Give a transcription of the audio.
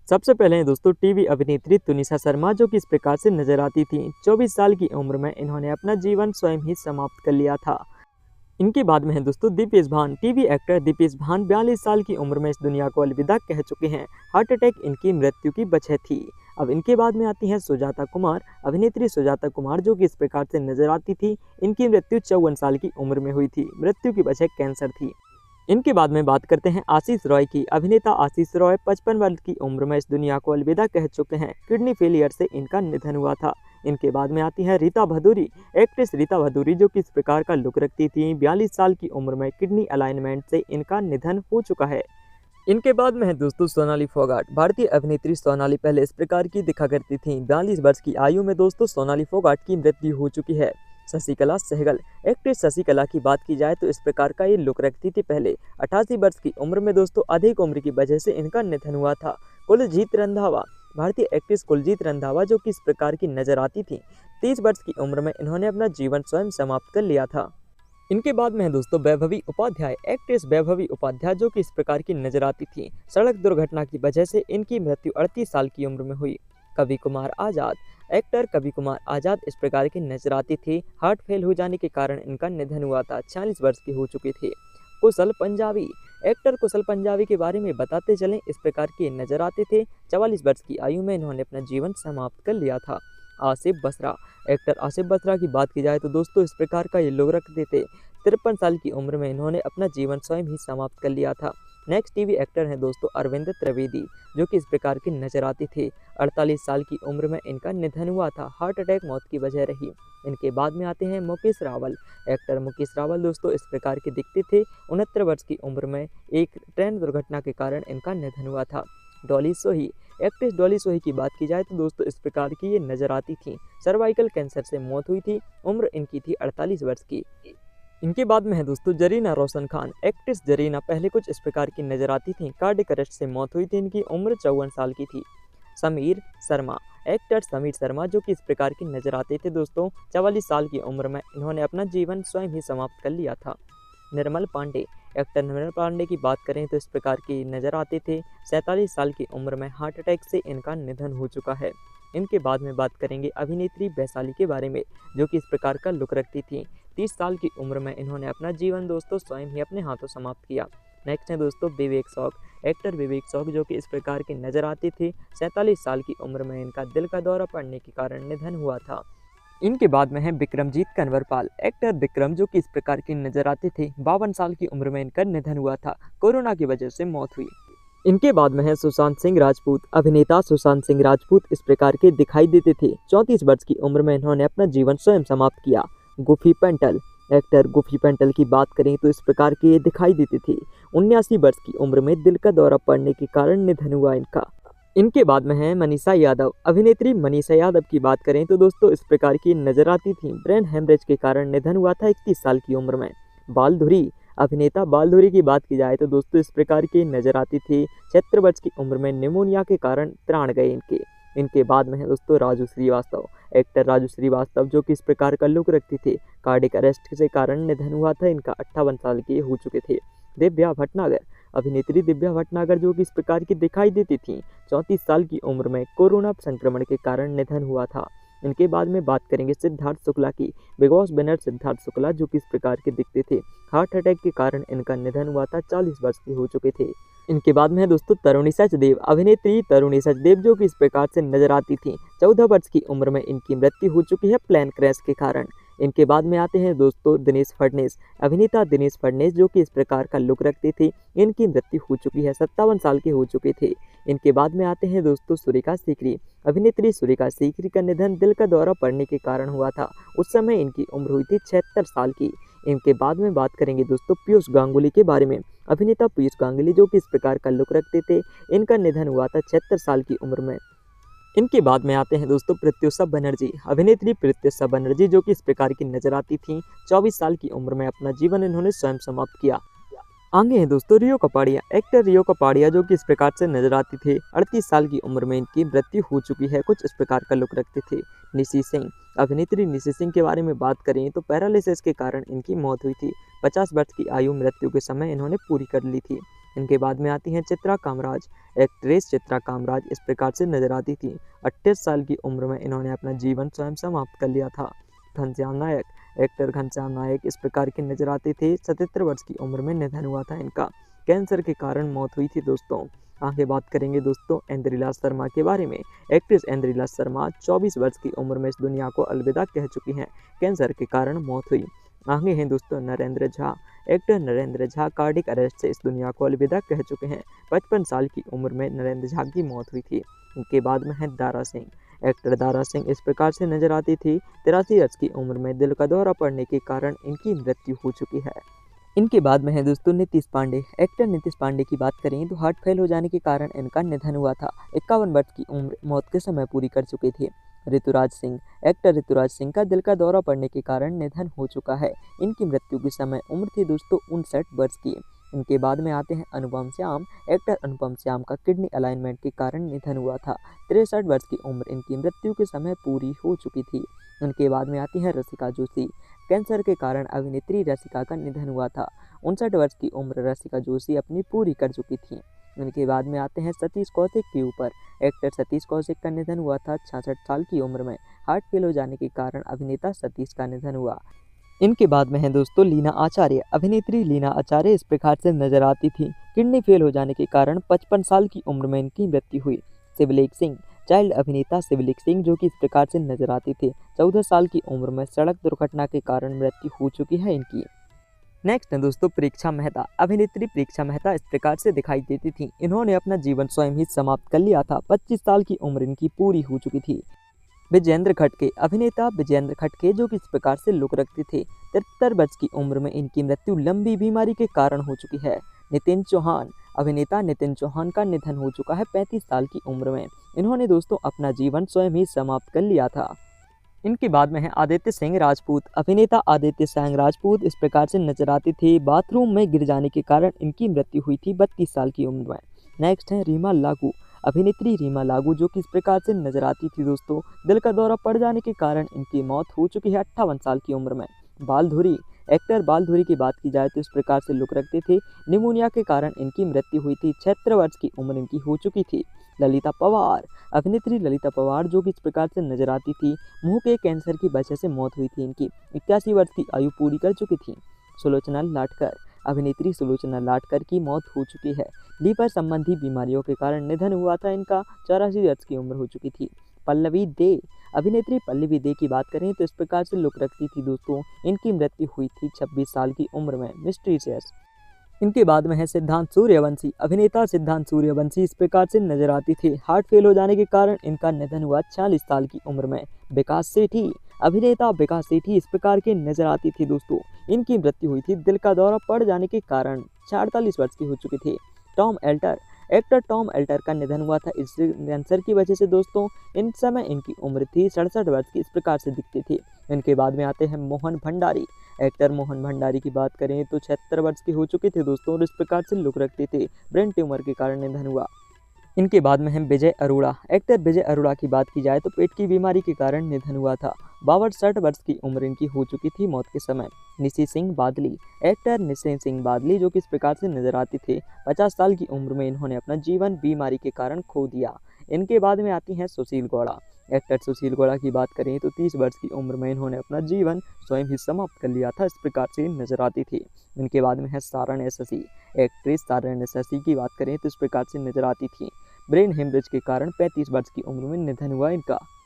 सबसे पहले हैं दोस्तों टीवी अभिनेत्री तुनिशा शर्मा, जो कि इस प्रकार से नजर आती थी। 24 साल की उम्र में इन्होंने अपना जीवन स्वयं ही समाप्त कर लिया था। इनके बाद में है दोस्तों दीपेश भान। टीवी एक्टर दीपेश भान 42 साल की उम्र में इस दुनिया को अलविदा कह चुके हैं। हार्ट अटैक इनकी मृत्यु की वजह थी। अब इनके बाद में आती हैं सुजाता कुमार। अभिनेत्री सुजाता कुमार, जो कि इस प्रकार से नजर आती थी। इनकी मृत्यु 54 साल की उम्र में हुई थी। मृत्यु की वजह कैंसर थी। इनके बाद में बात करते हैं आशीष रॉय की। अभिनेता आशीष रॉय 55 वर्ष की उम्र में इस दुनिया को अलविदा कह चुके हैं। किडनी फेलियर से इनका निधन हुआ था। इनके बाद में आती है रीता भदूरी। एक्ट्रेस रीता भदूरी, जो कि इस प्रकार का लुक रखती थी। 42 साल की उम्र में किडनी अलाइनमेंट से इनका निधन हो चुका है। इनके बाद में है दोस्तों सोनाली फोगाट। भारतीय अभिनेत्री सोनाली पहले इस प्रकार की दिखा करती थी। 42 वर्ष की आयु में दोस्तों सोनाली फोगाट की मृत्यु हो चुकी है। शशिकला सहगल। एक्ट्रेस शशिकला की बात की जाए तो इस प्रकार का ये लुक रखती थी पहले। 88 वर्ष की उम्र में दोस्तों अधिक उम्र की वजह से इनका निधन हुआ था। कुलजीत रंधावा। भारतीय एक्ट्रेस कुलजीत रंधावा, जो कि इस प्रकार की नजर आती थी। 30 वर्ष की उम्र में इन्होंने अपना जीवन स्वयं समाप्त कर लिया था। इनके बाद में है दोस्तों वैभवी उपाध्याय। एक्ट्रेस वैभवी उपाध्याय, जो कि इस प्रकार की नजर आती थी। सड़क दुर्घटना की वजह से इनकी मृत्यु 38 साल की उम्र में हुई। कवि कुमार आजाद। एक्टर कवि कुमार आजाद इस प्रकार की नजर आती थी। हार्ट फेल हो जाने के कारण इनका निधन हुआ था। 46 वर्ष की हो चुकी थी। कुशल पंजाबी। एक्टर कुशल पंजाबी के बारे में बताते चलें, इस प्रकार के नजर आते थे। 44 वर्ष की आयु में इन्होंने अपना जीवन समाप्त कर लिया था। आसिफ बसरा। एक्टर आसिफ बसरा की बात की जाए तो दोस्तों इस प्रकार का ये लोग रखते थे। 53 साल की उम्र में इन्होंने अपना जीवन स्वयं ही समाप्त कर लिया था। नेक्स्ट टीवी एक्टर हैं दोस्तों अरविंद त्रिवेदी, जो कि इस प्रकार की नजर आती थे। 48 साल की उम्र में इनका निधन हुआ था। हार्ट अटैक मौत की वजह रही। इनके बाद में आते हैं मुकेश रावल। एक्टर मुकेश रावल दोस्तों इस प्रकार के दिखते थे। 69 वर्ष की उम्र में एक ट्रेन दुर्घटना के कारण इनका निधन हुआ था। डॉली सोही। एक्ट्रेस डॉली सोही की बात की जाए तो दोस्तों इस प्रकार की ये नजर आती थी। सर्वाइकल कैंसर से मौत हुई थी। उम्र इनकी थी 48 वर्ष की। इनके बाद में है दोस्तों जरीना रोशन खान। एक्ट्रेस जरीना पहले कुछ इस प्रकार की नजर आती थी। कार्डियक अरेस्ट से मौत हुई थी। इनकी उम्र 54 साल की थी। समीर शर्मा। एक्टर समीर शर्मा, जो कि इस प्रकार की नजर आते थे दोस्तों। 44 साल की उम्र में इन्होंने अपना जीवन स्वयं ही समाप्त कर लिया था। निर्मल पांडे। एक्टर निर्मल पांडे की बात करें तो इस प्रकार की नजर आते थे। 47 साल की उम्र में हार्ट अटैक से इनका निधन हो चुका है। इनके बाद में बात करेंगे अभिनेत्री वैशाली के बारे में, जो कि इस प्रकार का लुक रखती थी। 30 साल की उम्र में इन्होंने अपना जीवन दोस्तों स्वयं ही अपने हाथों समाप्त किया। नेक्स्ट है दोस्तों विवेक शौक। एक्टर विवेक शौक, जो कि इस प्रकार की नजर आती थी। 47 साल की उम्र में इनका दिल का दौरा पड़ने के कारण निधन हुआ था। इनके बाद में है विक्रमजीत कन्वरपाल। एक्टर विक्रम, जो कि इस प्रकार की नजर आते थे। 52 साल की उम्र में इनका निधन हुआ था। कोरोना की वजह से मौत हुई। इनके बाद में है सुशांत सिंह राजपूत। अभिनेता सुशांत सिंह राजपूत इस प्रकार के दिखाई देते थे। 34 वर्ष की उम्र में इन्होंने अपना जीवन स्वयं समाप्त किया। Goofy Paintal. Actor goofy Paintal की बात करें तो इस प्रकार के ये दिखाई देते थे। 79 वर्ष की उम्र में दिल का दौरा पड़ने के कारण निधन हुआ इनका। इनके बाद में है मनीषा यादव। अभिनेत्री मनीषा यादव की बात करें तो दोस्तों इस प्रकार की नजर आती थी। ब्रेन हेमरेज के कारण निधन हुआ था 31 साल की उम्र में। बालधुरी। अभिनेता बालधुरी की बात की जाए तो दोस्तों इस प्रकार की नजर आती थी। 76 वर्ष की उम्र में निमोनिया के कारण प्राण गए इनके। इनके बाद में है दोस्तों राजू श्रीवास्तव। एक्टर राजू श्रीवास्तव, जो कि इस प्रकार का लुक रखती थी। कार्डियक अरेस्ट के कारण निधन हुआ था इनका। 58 साल के हो चुके थे। दिव्या भटनागर। अभिनेत्री दिव्या भटनागर, जो कि इस प्रकार की दिखाई देती थी। 34 साल की उम्र में कोरोना संक्रमण के कारण निधन हुआ था। इनके बाद में बात करेंगे सिद्धार्थ शुक्ला की। Big boss winner Siddharth Shukla, जो कि इस प्रकार के दिखते थे। हार्ट अटैक के कारण इनका निधन हुआ था। 40 वर्ष के हो चुके थे। इनके बाद में है दोस्तों तरुणी सचदेव। अभिनेत्री तरुणी सचदेव, जो कि इस प्रकार से नजर आती थी। 14 वर्ष की उम्र में इनकी मृत्यु हो चुकी है प्लेन क्रैश के कारण। इनके बाद में आते हैं दोस्तों दिनेश फडणवीस। अभिनेता दिनेश फडणवीस, जो कि इस प्रकार का लुक रखते थे। इनकी मृत्यु हो चुकी है। 57 साल के हो चुके थे। इनके बाद में आते हैं दोस्तों सुरेखा सीकरी। अभिनेत्री सुरेखा सीकरी का निधन दिल का दौरा पड़ने के कारण हुआ था। उस समय इनकी उम्र हुई थी 76 साल की। इनके बाद में बात करेंगे दोस्तों पीयूष गांगुली के बारे में। अभिनेता पीयूष गांगुली, जो कि इस प्रकार का लुक रखते थे। इनका निधन हुआ था 76 साल की उम्र में। इनके बाद में आते हैं दोस्तों प्रत्युषा बनर्जी। अभिनेत्री प्रत्युषा बनर्जी, जो कि इस प्रकार की नजर आती थी। 24 साल की उम्र में अपना जीवन इन्होंने स्वयं समाप्त किया। आगे हैं दोस्तों रियो कपाड़िया। एक्टर रियो कपाड़िया, जो कि इस प्रकार से नजर आती थे। 38 साल की उम्र में इनकी मृत्यु हो चुकी है। कुछ इस प्रकार का लुक रखते थे। निशी सिंह। अभिनेत्री निशी सिंह के बारे में बात करें तो पैरालिसिस के कारण इनकी मौत हुई थी। 50 वर्ष की आयु मृत्यु के समय इन्होंने पूरी कर ली थी। इनके बाद में आती हैं चित्रा कामराज। एक्ट्रेस चित्रा कामराज इस प्रकार से नजर आती थी। 28 साल की उम्र में इन्होंने अपना जीवन स्वयं समाप्त कर लिया था। घनश्याम नायक। एक्टर घनश्याम नायक इस प्रकार के नजर आते थे। 77 वर्ष की उम्र में निधन हुआ था इनका। कैंसर के कारण मौत हुई थी दोस्तों। आगे बात करेंगे दोस्तों इंद्रिला शर्मा के बारे में। एक्ट्रेस इंद्रिला शर्मा 24 वर्ष की उम्र में इस दुनिया को अलविदा कह चुकी हैं। कैंसर के कारण मौत हुई। आगे हैं दोस्तों Narendra Jha. Actor Narendra Jha cardiac arrest से इस दुनिया को अलविदा कह चुके हैं। 55 साल की उम्र में नरेंद्र झा की मौत हुई थी। इनके बाद में है दारा सिंह। एक्टर दारा सिंह इस प्रकार से नजर आती थी। 83 वर्ष की उम्र में दिल का दौरा पड़ने के कारण इनकी मृत्यु हो चुकी है। इनके बाद में है दोस्तों नीतीश पांडे। एक्टर नीतीश पांडे की बात करें तो हार्ट फेल हो जाने के कारण इनका निधन हुआ था। 51 वर्ष की उम्र मौत के समय पूरी कर चुके थे। ऋतुराज सिंह। एक्टर ऋतुराज सिंह का दिल का दौरा पड़ने के कारण निधन हो चुका है। इनकी मृत्यु के समय उम्र थी दोस्तों 59 वर्ष की। इनके बाद में आते हैं अनुपम श्याम। एक्टर अनुपम श्याम का किडनी अलाइनमेंट के कारण निधन हुआ था। 63 वर्ष की उम्र इनकी मृत्यु के समय पूरी हो चुकी थी। उनके बाद में आती है रसिका जोशी। कैंसर के कारण अभिनेत्री रसिका का निधन हुआ था। 59 वर्ष की उम्र रसिका जोशी अपनी पूरी कर चुकी थी। उनके बाद में आते हैं सतीश कौशिक के ऊपर। एक्टर सतीश कौशिक का निधन हुआ था 66 साल की उम्र में। हार्ट फेल हो जाने के कारण अभिनेता सतीश का निधन हुआ। इनके बाद में है दोस्तों लीना आचार्य। अभिनेत्री लीना आचार्य इस प्रकार से नजर आती थी। किडनी फेल हो जाने के कारण 55 साल की उम्र में इनकी मृत्यु हुई। शिवलेख सिंह। चाइल्ड अभिनेता शिवलेख सिंह जो कि इस प्रकार से नजर आते थे। 14 साल की उम्र में सड़क दुर्घटना के कारण मृत्यु हो चुकी है इनकी। नेक्स्ट है दोस्तों परीक्षा मेहता। अभिनेत्री परीक्षा मेहता इस प्रकार से दिखाई देती थी। इन्होंने अपना जीवन स्वयं ही समाप्त कर लिया था। 25 साल की उम्र इनकी पूरी हो चुकी थी। विजेंद्र खटके। अभिनेता विजेंद्र खटके जो कि इस प्रकार से लुक रखते थे। 73 वर्ष की उम्र में इनकी मृत्यु लंबी बीमारी के कारण हो चुकी है। नितिन चौहान। अभिनेता नितिन चौहान का निधन हो चुका है 35 साल की उम्र में। इन्होंने दोस्तों अपना जीवन स्वयं ही समाप्त कर लिया था। इनके बाद में है आदित्य सिंह राजपूत। अभिनेता आदित्य सिंह राजपूत इस प्रकार से नजर आते थे। बाथरूम में गिर जाने के कारण इनकी मृत्यु हुई थी 32 साल की उम्र में। नेक्स्ट है रीमा लागू। अभिनेत्री रीमा लागू जो कि इस प्रकार से नजर आती थी दोस्तों। दिल का दौरा पड़ जाने के कारण इनकी मौत हो चुकी है 58 साल की उम्र में। बालधुरी। एक्टर बालधुरी की बात की जाए तो इस प्रकार से लुक रखते थे। निमोनिया के कारण इनकी मृत्यु हुई थी। 76 वर्ष की उम्र इनकी हो चुकी थी। ललिता पवार। अभिनेत्री ललिता पवार जो कि इस प्रकार से नजर आती थी। मुंह के कैंसर की वजह से मौत हुई थी इनकी। 81 वर्ष की आयु पूरी कर चुकी थी। सुलोचना लाटकर। अभिनेत्री सुलोचना लाटकर की मौत हो चुकी है। लीवर संबंधी बीमारियों के कारण निधन हुआ था इनका। 84 वर्ष की उम्र हो चुकी थी। पल्लवी दे। अभिनेत्री पल्लवी दे की बात करें तो इस प्रकार से लुक रखती थी दोस्तों। इनकी मृत्यु हुई थी 26 साल की उम्र में मिस्टीरियस। इनके बाद में है सिद्धांत सूर्यवंशी। अभिनेता सिद्धांत सूर्यवंशी इस प्रकार से नजर आते थे। हार्ट फेल हो जाने के कारण इनका निधन हुआ 40 साल की उम्र में। विकास सेठी। अभिनेता विकास सेठी इस प्रकार के नजर आती थी दोस्तों। इनकी मृत्यु हुई थी दिल का दौरा पड़ जाने के कारण। 48 वर्ष की हो चुके थे। Tom alter. Actor Tom alter का निधन हुआ था इस कैंसर की वजह से दोस्तों। इन समय इनकी उम्र थी 67 वर्ष की। इस प्रकार से दिखती थी। इनके बाद में आते हैं मोहन भंडारी। एक्टर मोहन भंडारी की बात करें तो 76 वर्ष के हो चुके थे दोस्तों और इस प्रकार से लुक रखते थे। ब्रेन ट्यूमर के कारण निधन हुआ। इनके बाद में है विजय अरोड़ा। एक्टर विजय अरोड़ा की बात की जाए तो पेट की बीमारी के कारण निधन हुआ था। 62 वर्ष की उम्र इनकी हो चुकी थी मौत के समय। निशी सिंह बादली। एक्टर निशी सिंह बादली जो कि इस प्रकार से नजर आते थे। 50 साल की उम्र में इन्होंने अपना जीवन बीमारी के कारण खो दिया। इनके बाद में आती हैं सुशील गौड़ा। एक्टर सुशील गौड़ा की बात करें तो 30 वर्ष की उम्र में इन्होंने अपना जीवन स्वयं ही समाप्त कर लिया था। इस प्रकार से नजर आती थी। इनके बाद में है Saran SSC. Actress Saran SSC की बात करें तो इस प्रकार से नजर आती थी। ब्रेन हेमरेज के कारण 35 वर्ष की उम्र में निधन हुआ इनका।